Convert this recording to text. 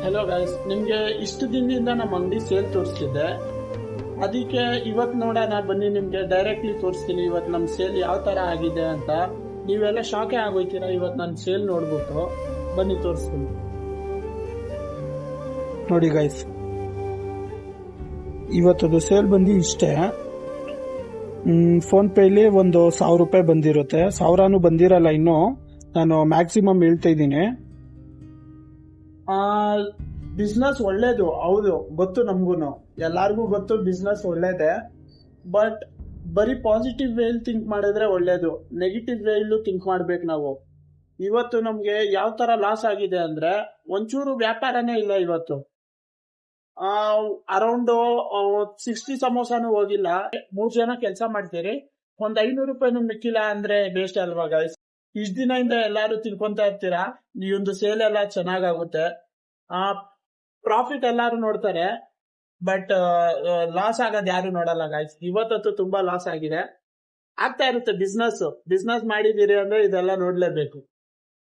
Hello guys, ನಿಮ್ಗೆ ಇಷ್ಟು ದಿನದಿಂದ ನಮ್ಮ ಅಂಗಡಿ ಸೇಲ್ ತೋರಿಸ್ತಿದ್ದೆ. ಅದಕ್ಕೆ ಇವತ್ತು ನೋಡೋಣ ಬನ್ನಿ, ನಿಮ್ಗೆ ಡೈರೆಕ್ಟ್ಲಿ ತೋರಿಸ್ತೀನಿ ಇವತ್ತು ನಮ್ಮ ಸೇಲ್ ಯಾವ ತರ ಆಗಿದೆ ಅಂತ. ನೀವೆಲ್ಲ ಶಾಕೇ ಆಗೋಯ್ತೀರಾ ಇವತ್ತು ನನ್ನ ಸೇಲ್ ನೋಡ್ಬಿಟ್ಟು. ಬನ್ನಿ ತೋರಿಸ್ತೀನಿ. ನೋಡಿ ಗೈಸ್, ಇವತ್ತದು ಸೇಲ್ ಬಂದು ಇಷ್ಟೇ. ಫೋನ್ ಪೇಲಿ ಒಂದು 1000 ರೂಪಾಯಿ ಬಂದಿರುತ್ತೆ. 1000 ಬಂದಿರಲ್ಲ ಇನ್ನು, ನಾನು ಮ್ಯಾಕ್ಸಿಮಮ್ ಹೇಳ್ತಾ ಇದ್ದೀನಿ. ಬಿಸ್ನೆಸ್ ಒಳ್ಳೇದು, ಹೌದು ಗೊತ್ತು, ನಮಗೂನು ಎಲ್ಲಾರ್ಗೂ ಗೊತ್ತು ಬಿಸ್ನೆಸ್ ಒಳ್ಳೇದೇ. ಬಟ್ ಬರೀ ಪಾಸಿಟಿವ್ ವೇಲ್ ಥಿಂಕ್ ಮಾಡಿದ್ರೆ ಒಳ್ಳೇದು, ನೆಗೆಟಿವ್ ವೇಲು ಥಿಂಕ್ ಮಾಡ್ಬೇಕು ನಾವು. ಇವತ್ತು ನಮ್ಗೆ ಯಾವ ತರ ಲಾಸ್ ಆಗಿದೆ ಅಂದ್ರೆ, ಒಂಚೂರು ವ್ಯಾಪಾರನೇ ಇಲ್ಲ ಇವತ್ತು. ಅರೌಂಡ್ 60 ಸಮೋಸಾನು ಹೋಗಿಲ್ಲ. 3 ಜನ ಕೆಲಸ ಮಾಡ್ತೀರಿ, ಒಂದ್ 500 ರೂಪಾಯಿನೂ ಮಿಕ್ಕಿಲ್ಲ ಅಂದ್ರೆ ವೇಸ್ಟ್ ಅಲ್ವಾ ಗೈಸ್? ಇಷ್ಟ ದಿನದಿಂದ ಎಲ್ಲಾರು ತಿನ್ಕೊಂತ ಇರ್ತೀರಾ, ಈ ಒಂದು ಸೇಲ್ ಎಲ್ಲ ಚೆನ್ನಾಗಾಗುತ್ತೆ. ಪ್ರಾಫಿಟ್ ಎಲ್ಲಾರು ನೋಡ್ತಾರೆ, ಬಟ್ ಲಾಸ್ ಆಗೋದ್ ಯಾರು ನೋಡಲ್ಲ ಗೈಸ್. ಇವತ್ತಂತೂ ತುಂಬಾ ಲಾಸ್ ಆಗಿದೆ. ಆಗ್ತಾ ಇರುತ್ತೆ ಬಿಸ್ನೆಸ್ ಮಾಡಿದೀರಿ ಅಂದ್ರೆ ಇದೆಲ್ಲ ನೋಡ್ಲೇಬೇಕು.